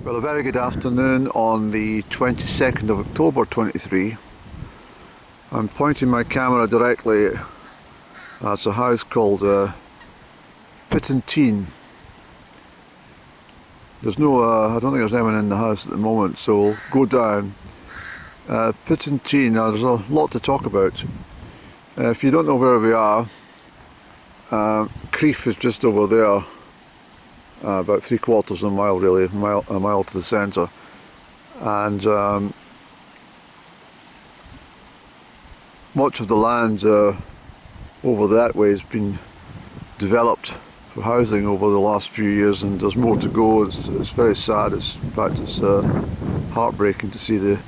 Well, a very good afternoon on the 22nd of October 23. I'm pointing my camera directly at a house called Pittentian. There's no, I don't think there's anyone in the house at the moment, so we'll go down. Pittentian, there's a lot to talk about. If you don't know where we are, Crieff is just over there. About 3/4 of a mile really, a mile to the centre, and much of the land over that way has been developed for housing over the last few years, and there's more to go. It's very sad. In fact it's heartbreaking to see the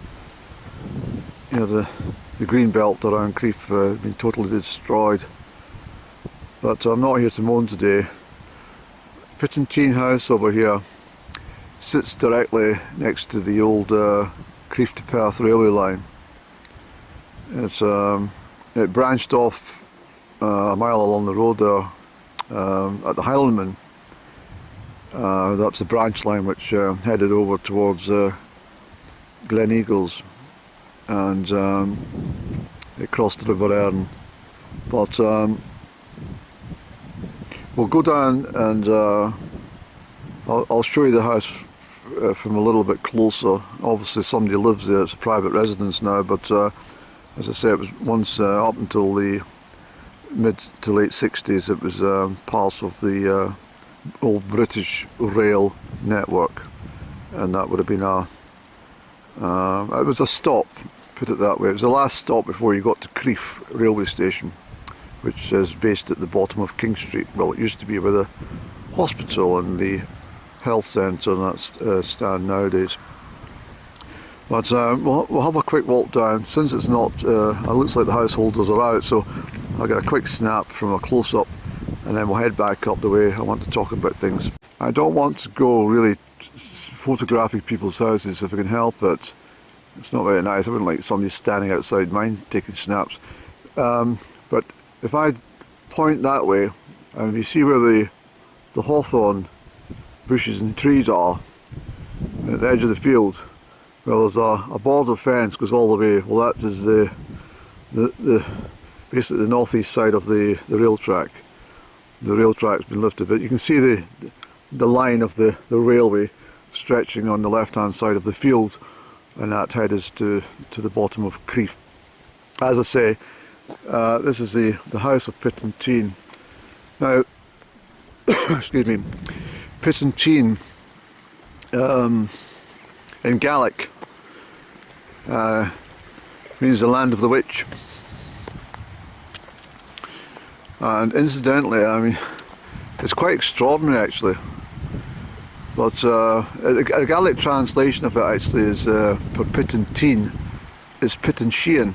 green belt around Crieff being totally destroyed. But I'm not here to moan today. Pittentian house over here sits directly next to the old Crieff to Perth railway line. It branched off a mile along the road there at the Highlandman. That's the branch line which headed over towards Glen Eagles, and it crossed the River Erne. But we'll go down and I'll show you the house from a little bit closer. Obviously somebody lives there, it's a private residence now, but as I say, it was once up until the mid to late 60s it was part of the old British rail network, and that would have been it was a stop, put it that way. It was the last stop before you got to Crieff railway station, which is based at the bottom of King Street. Well, it used to be where the hospital and the health centre and that stand nowadays. But we'll have a quick walk down. Since it's not, it looks like the householders are out, so I'll get a quick snap from a close-up and then we'll head back up the way I want to talk about things. I don't want to go really photographing people's houses if I can help it. It's not very nice. I wouldn't like somebody standing outside mine taking snaps. But if I point that way, and you see where the hawthorn bushes and trees are at the edge of the field, well, there's a border fence goes all the way. Well, that is basically the northeast side of the rail track. The rail track's been lifted, but you can see the line of the railway stretching on the left hand side of the field, and that heads to the bottom of Crieff. As I say, this is the house of Pittentian. Now, excuse me, Pittentian in Gaelic means the land of the witch. And incidentally, I mean, it's quite extraordinary actually. But a Gaelic translation of it actually is for Pittentian is Pittentian.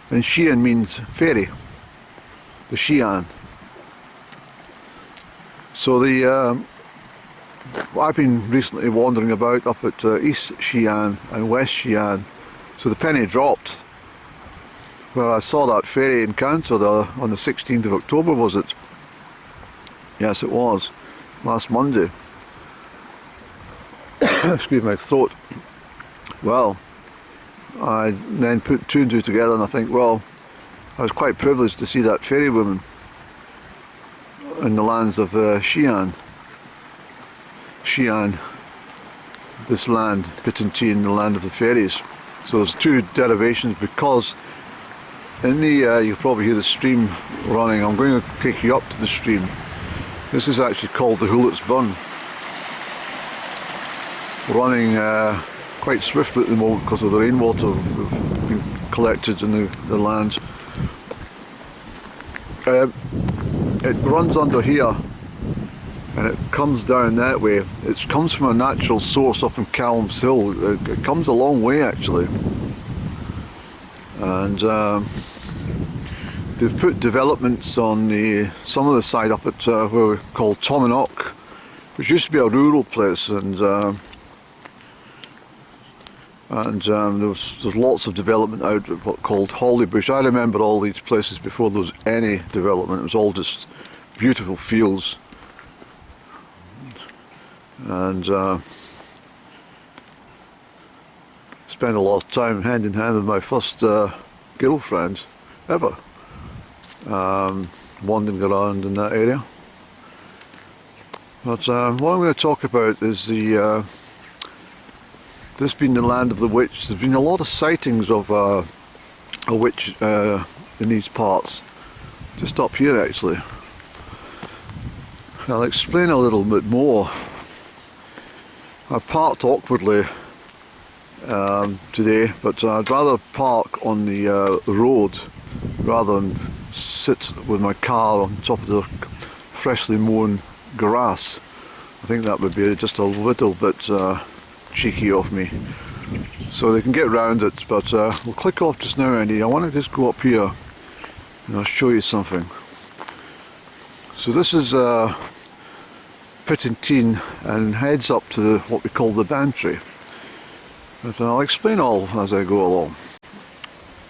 And Shean means fairy, the Shean. So I've been recently wandering about up at East Shean and West Shean, so the penny dropped. Well, I saw that fairy encounter on the 16th of October, was it? Yes, it was. Last Monday. Excuse my throat. Well, I then put two and two together and I think, well, I was quite privileged to see that fairy woman in the lands of Shean. Shean, this land, Pittentian, the land of the fairies. So there's two derivations, because in the, you'll probably hear the stream running. I'm going to take you up to the stream. This is actually called the Hulet's Burn. Running quite swiftly at the moment because of the rainwater that's been collected in the land. It runs under here and it comes down that way. It comes from a natural source up in Callum's Hill. It comes a long way actually. And they've put developments on some of the side up at where we call Tominnock, which used to be a rural place, and there's lots of development out at what called Hollybush. I remember all these places before there was any development. It was all just beautiful fields. and spent a lot of time hand in hand with my first girlfriend ever, wandering around in that area. But what I'm going to talk about is this being the land of the witch. There's been a lot of sightings of a witch in these parts, just up here actually. I'll explain a little bit more. I've parked awkwardly today, but I'd rather park on the road rather than sit with my car on top of the freshly mown grass. I think that would be just a little bit cheeky of me. So they can get round it, but we'll click off just now, Andy. I want to just go up here and I'll show you something. So this is Pittentian and heads up to what we call the Bantry. But I'll explain all as I go along.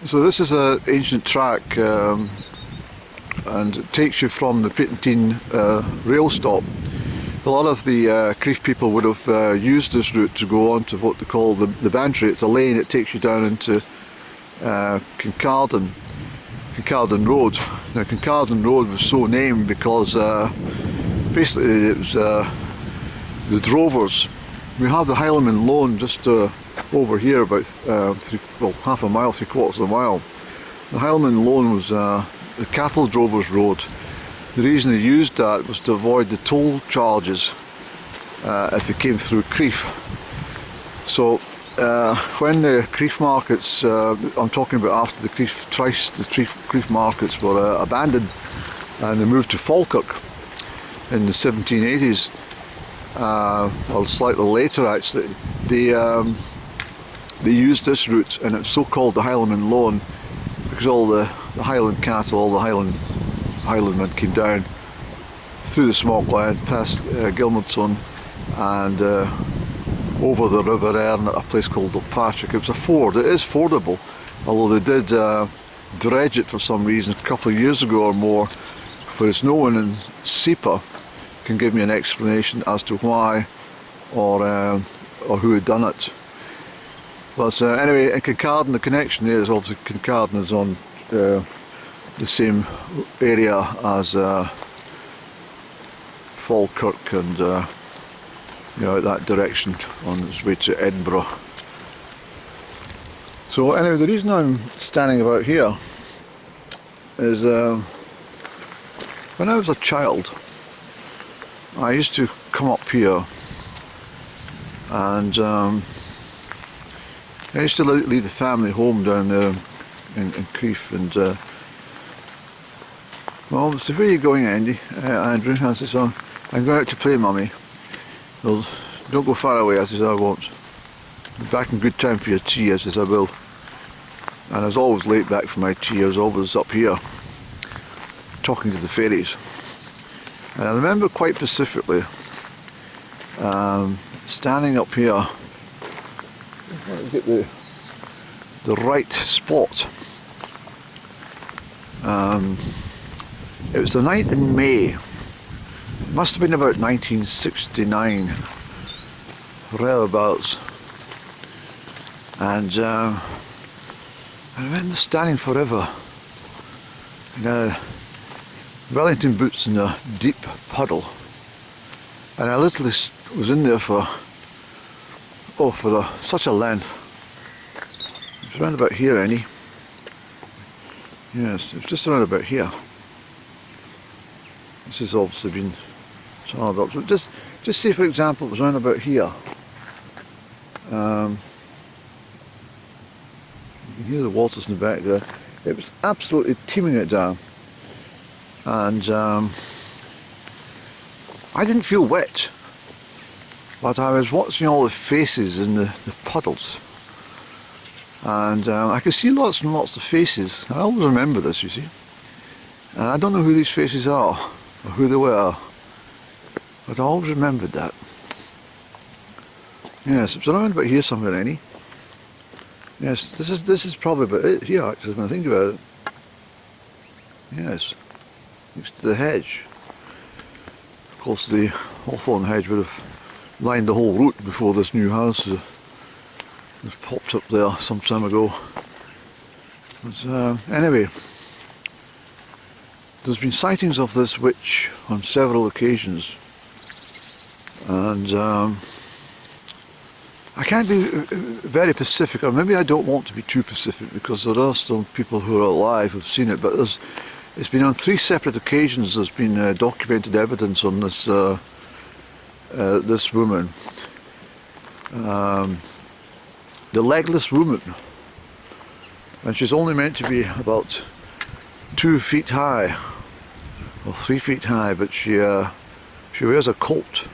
So this is an ancient track and it takes you from the Pittentian rail stop. A lot of the Crieff people would have used this route to go on to what they call the Bantry. It's a lane, it takes you down into Kincardine Road. Now Kincardine Road was so named because basically it was the drovers. We have the Highlandman Lone just over here, about half a mile, 3/4 of a mile. The Highlandman Lone was the cattle drovers' road. The reason they used that was to avoid the toll charges if they came through Crieff. So when the Crieff markets, I'm talking about after the Crieff markets were abandoned and they moved to Falkirk in the 1780s, or slightly later actually, they used this route, and it's so called the Highlandman Lone because all the Highland cattle, all the Highlandmen came down through the smokeland, past Gilmerton and over the River Erne at a place called Patrick. It was a ford. It is fordable, although they did dredge it for some reason a couple of years ago or more, whereas no one in SEPA can give me an explanation as to why or who had done it. But anyway, in Kincardine, the connection there is obviously Kincardine is on the same area as Falkirk and out that direction on its way to Edinburgh. So anyway, the reason I'm standing about here is when I was a child, I used to come up here and I used to leave the family home down there in Crieff, and well, so where are you going, Andy? Andrew, I says, I'm going out to play, Mummy. Well, don't go far away, I says, I won't. Be back in good time for your tea, I says, I will. And I was always late back for my tea. I was always up here talking to the fairies. And I remember quite specifically standing up here. Let me get the right spot. It was the night in May. It must have been about 1969, thereabouts. And I remember standing forever in Wellington boots in a deep puddle, and I literally was in there for such a length. It was around about here, Annie. Yes, it was just around about here. This has obviously been tiled up. So just say, for example, it was around about here. You can hear the waters in the back there. It was absolutely teeming it down. And I didn't feel wet, but I was watching all the faces in the puddles, and I could see lots and lots of faces. I always remember this, you see, and I don't know who these faces are or who they were, but I always remembered that. Yes, it's around about here somewhere, Annie. Yes, this is probably about it here, actually, when I think about it. Yes, next to the hedge. Of course, the hawthorn hedge would have lined the whole route before this new house was popped up there some time ago. But, anyway, there's been sightings of this witch on several occasions, and I can't be very specific, or maybe I don't want to be too specific, because there are still people who are alive who've seen it, but it's been on 3 separate occasions there's been documented evidence on this this woman. The legless woman, and she's only meant to be about 2 feet high or 3 feet high, but she wears a coat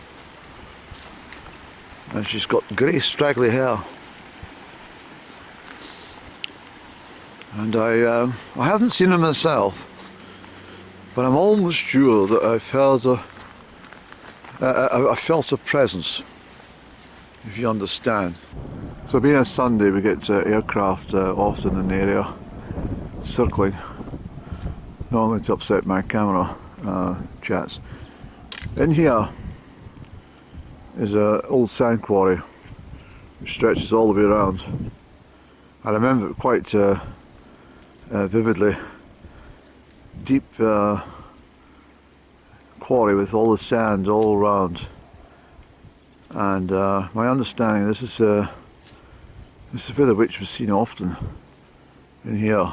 and she's got grey straggly hair, and I haven't seen her myself, but I'm almost sure that I've heard I felt her presence, if you understand. So being a Sunday, we get aircraft often in the area circling, not only to upset my camera chats. In here is an old sand quarry which stretches all the way around. I remember it quite vividly. Deep quarry with all the sand all around, and my understanding, this is where the witch was seen often, in here.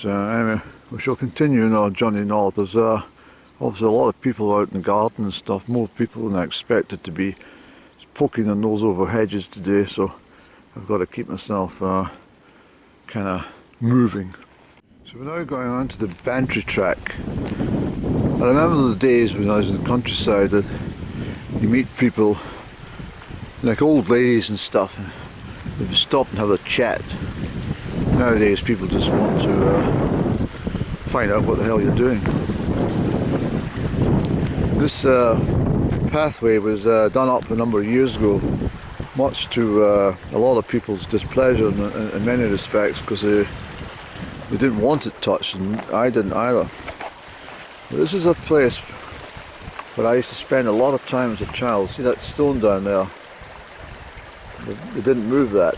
Anyway, we shall continue in our journey north. There's obviously a lot of people out in the garden and stuff, more people than I expected to be poking their nose over hedges today, so I've got to keep myself kind of moving. So we're now going on to the Bantry track. I remember the days when I was in the countryside that you meet people like old ladies and stuff, and they would stop and have a chat. Nowadays people just want to find out what the hell you're doing. This pathway was done up a number of years ago, much to a lot of people's displeasure in many respects, because they didn't want it touched, and I didn't either. But this is a place where I used to spend a lot of time as a child. See that stone down there? They didn't move that,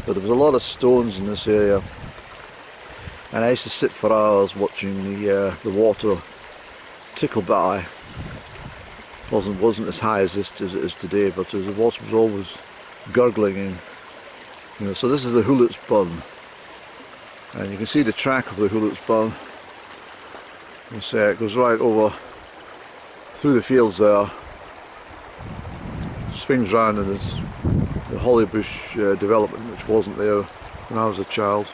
but there was a lot of stones in this area, and I used to sit for hours watching the water tickle by. Wasn't as high as it is today, but the water was always gurgling in. You know, so this is the Hulit's Burn, and you can see the track of the Hulit's Burn. It goes right over through the fields there, swings round, and there's the Hollybush development, which wasn't there when I was a child,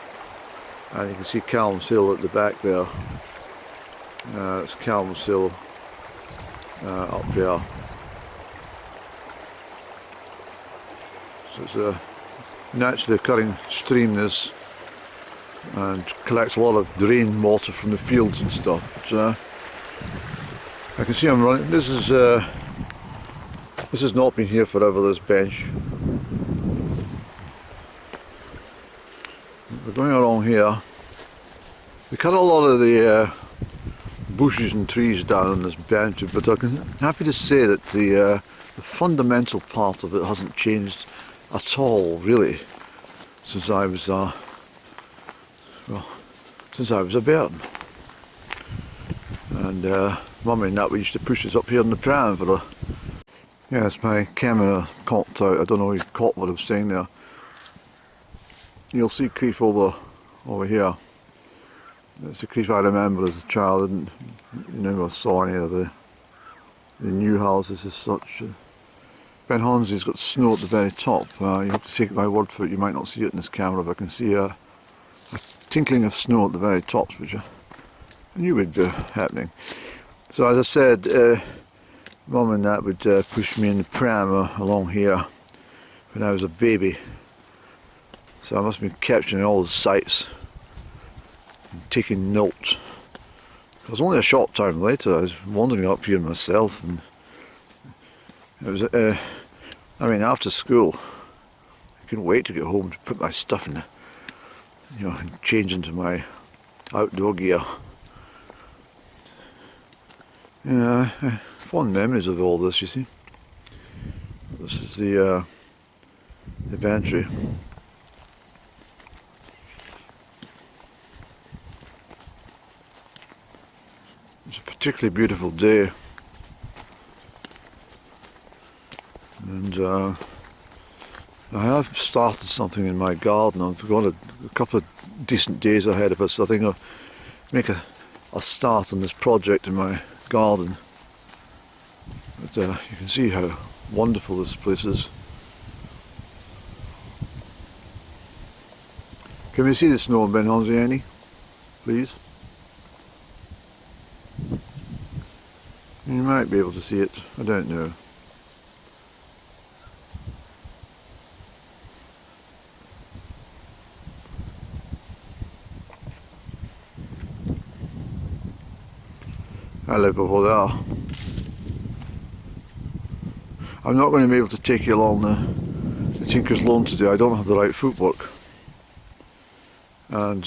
and you can see Calm's Hill at the back there. It's Calm's Hill up here. So it's a naturally occurring stream, this, and collects a lot of drain water from the fields and stuff. But, I can see I'm running. This has not been here forever, this bench. We're going along here. We cut a lot of the bushes and trees down on this bench, but I'm happy to say that the fundamental part of it hasn't changed at all, really, since I was since I was a bairn. And Mummy and that, we used to push us up here in the pram for yes, my camera cocked out. I don't know if you caught what I was saying there. You'll see Crieff over here. It's a Crieff I remember as a child. I never saw any of the new houses as such. Ben Hornsey's got snow at the very top. You have to take my word for it. You might not see it in this camera, but I can see a tinkling of snow at the very tops, which I knew would be happening. So as I said, Mum and that would push me in the pram along here when I was a baby. So I must have been capturing all the sights and taking notes. It was only a short time later I was wandering up here myself, and it was, I mean, after school I couldn't wait to get home to put my stuff in, and change into my outdoor gear. Yeah, fond memories of all this, you see. This is the pantry. It's a particularly beautiful day, and I have started something in my garden. I've got a couple of decent days ahead of us, so I think I'll make a start on this project in my garden. But you can see how wonderful this place is. Can we see the snow, Ben Honziani, please? You might be able to see it, I don't know. I live over there. I'm not going to be able to take you along the Tinker's Lawn today. I don't have the right footwork, and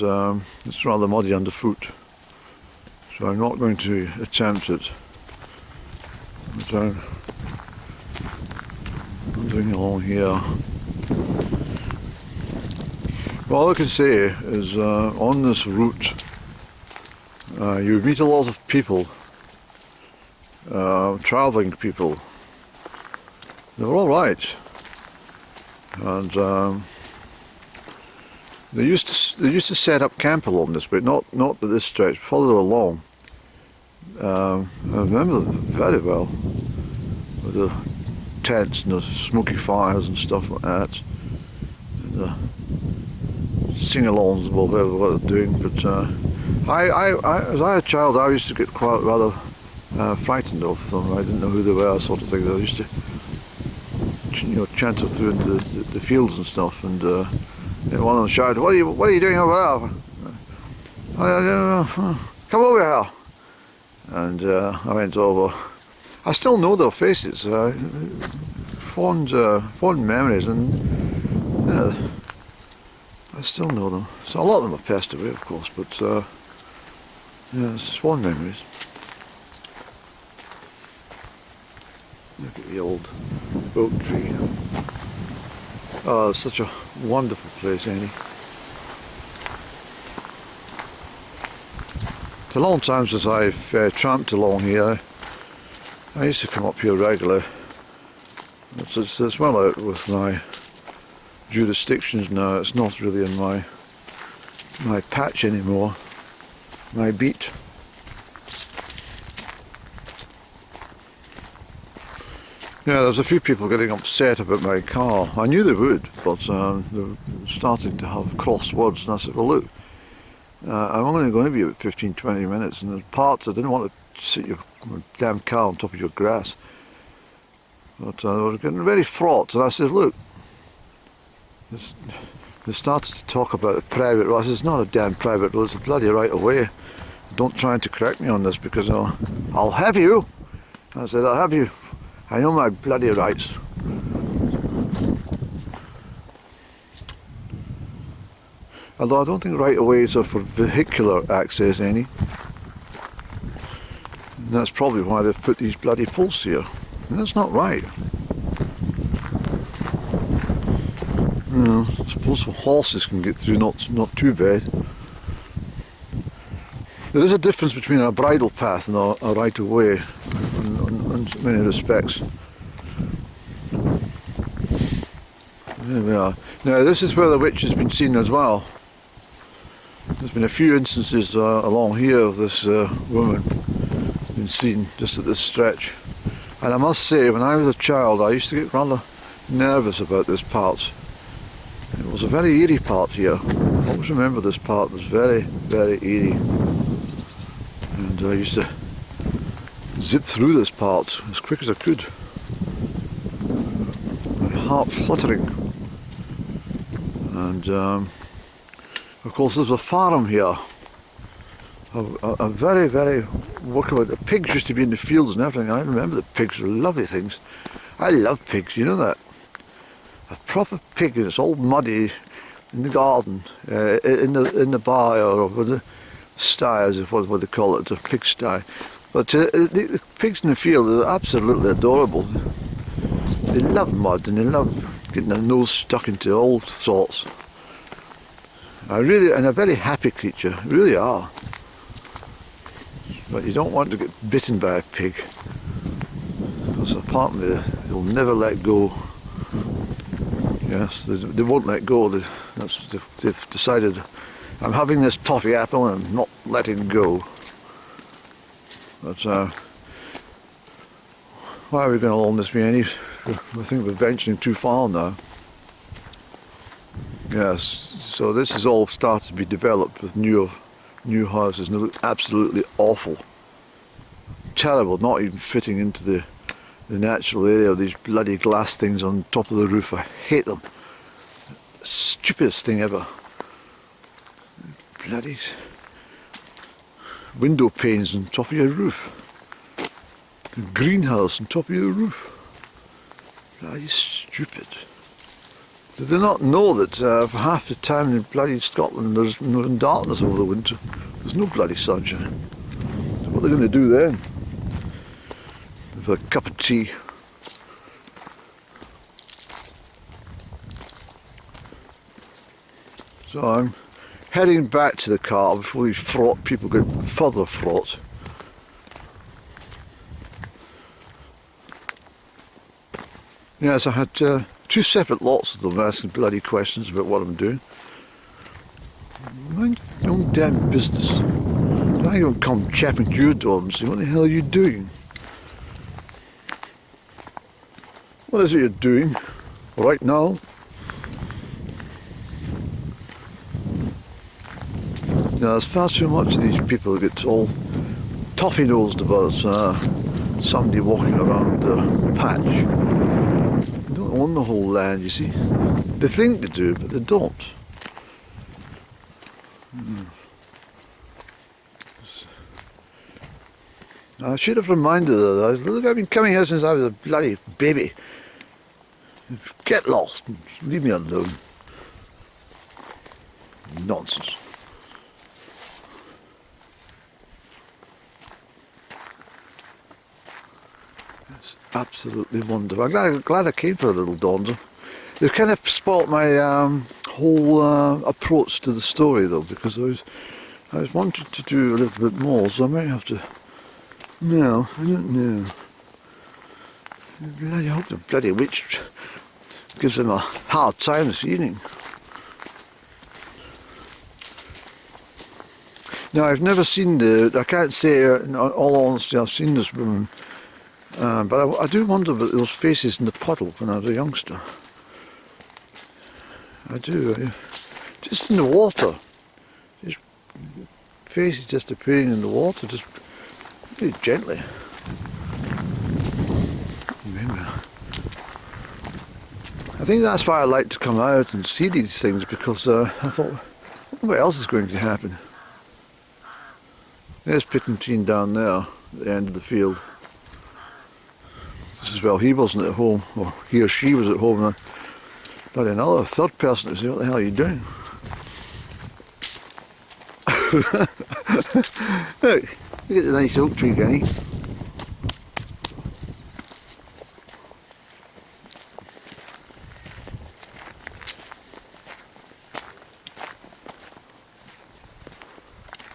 it's rather muddy underfoot, so I'm not going to attempt it. But I'm doing along here. Well, all I can say is on this route you meet a lot of people, travelling people. They're all right, and they used to set up camp along this way, not at this stretch, further along. I remember them very well, with the tents and the smoky fires and stuff like that, and the sing-alongs about what they're doing. But as a child, I used to get quite rather frightened of them. I didn't know who they were, sort of thing. I used to, chanter through into the fields and stuff, and one of them shouted, "What are you doing over there? Come over here!" And I went over. I still know their faces, fond memories, and I still know them. So a lot of them have passed away, of course, but yeah, it's fond memories. Look at the old oak tree. Oh, it's such a wonderful place, Annie. It's a long time since I've tramped along here. I used to come up here regularly. It's well out with my jurisdictions now. It's not really in my patch anymore, my beat. Yeah, there's a few people getting upset about my car. I knew they would, but they're starting to have cross words, and I said, well look, I'm only going to be about 15-20 minutes, and there's parts I didn't want to sit your damn car on top of your grass. But they were getting very fraught, and I said, look, they started to talk about a private road. I said, it's not a damn private road, it's a bloody right of way. Don't try to correct me on this, because I'll have you. I said, I'll have you. I know my bloody rights. Although I don't think right-of-ways are for vehicular access any. And that's probably why they've put these bloody posts here. And that's not right. I suppose horses can get through, not too bad. There is a difference between a bridle path and a right-of-way in many respects. There we are. Now this is where the witch has been seen as well. There's been a few instances along here of this woman been seen just at this stretch. And I must say, when I was a child, I used to get rather nervous about this part. It was a very eerie part here. I always remember this part was very, very eerie. And I used to zip through this part as quick as I could. My heart fluttering. And of course there's a farm here. A very, very workable. The pigs used to be in the fields and everything. I remember the pigs were lovely things. I love pigs, you know that. A proper pig, and it's all muddy in the garden, in the byre, or the sty, as is what they call it. It's a pig sty. But the pigs in the field are absolutely adorable. They love mud and they love getting their nose stuck into all sorts. And a very happy creature, really are. But you don't want to get bitten by a pig, because apparently they'll never let go. Yes, they won't let go. They've decided, I'm having this toffee apple and I'm not letting go. But why are we going along this way? I think we're venturing too far now. Yes, so this is all started to be developed with new houses, and they look absolutely awful. Terrible, not even fitting into the natural area of these bloody glass things on top of the roof. I hate them. Stupidest thing ever. Bloody window panes on top of your roof. A greenhouse on top of your roof. Bloody stupid. Do they not know that for half the time in bloody Scotland there's darkness over the winter? There's no bloody sunshine. So what are they going to do then? With a cup of tea. So I'm heading back to the car before these fraught people get further fraught. Yes, I had two separate lots of them asking bloody questions about what I'm doing. Mind your own damn business. I don't come chapping to your door and say, what the hell are you doing? What is it you're doing right now? Now, there's far too much of these people who get all toffee-nosed about somebody walking around the patch. They don't own the whole land, you see. They think they do, but they don't. I should have reminded her that. Look, I've been coming here since I was a bloody baby. Get lost. Leave me alone. Nonsense. It's absolutely wonderful. I'm glad I came for a little Donza. They've kind of spoilt my whole approach to the story, though, because I was wanting to do a little bit more, so I might have to. No, I don't know. I hope the bloody witch gives them a hard time this evening. Now, I've never seen I can't say in all honesty I've seen this woman, but I do wonder about those faces in the puddle when I was a youngster. I do. Just in the water. Just faces just appearing in the water, just very gently. Remember. I think that's why I like to come out and see these things, because I thought, what else is going to happen? There's Pittentian down there, at the end of the field. This is, well, he wasn't at home, or he or she was at home, and but another third person to say, what the hell are you doing? Look, look at the nice oak tree, Kenny.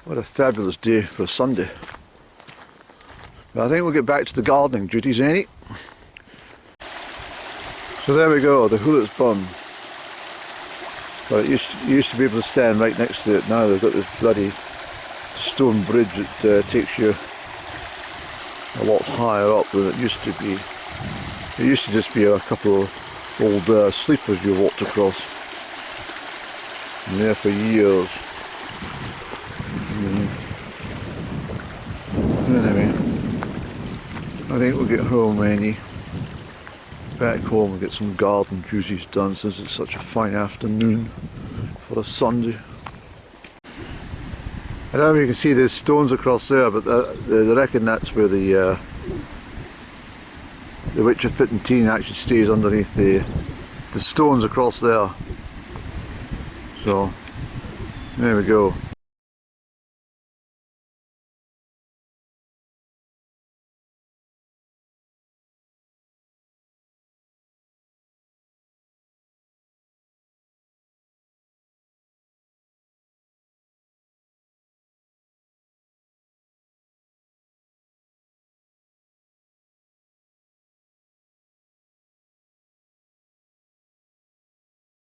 What a fabulous day for a Sunday. But I think we'll get back to the gardening duties, ain't it? So there we go, the hullet's bun. But you used to be able to stand right next to it. Now they've got this bloody stone bridge that takes you a lot higher up than it used to be. It used to just be a couple of old sleepers you walked across. And there for years. Anyway, I think we'll get home, Annie. Back home and get some garden duties done, since it's such a fine afternoon for a Sunday. I don't know if you can see there's stones across there, but they reckon that's where the Witch of Pittentian actually stays, underneath the stones across there. So there we go.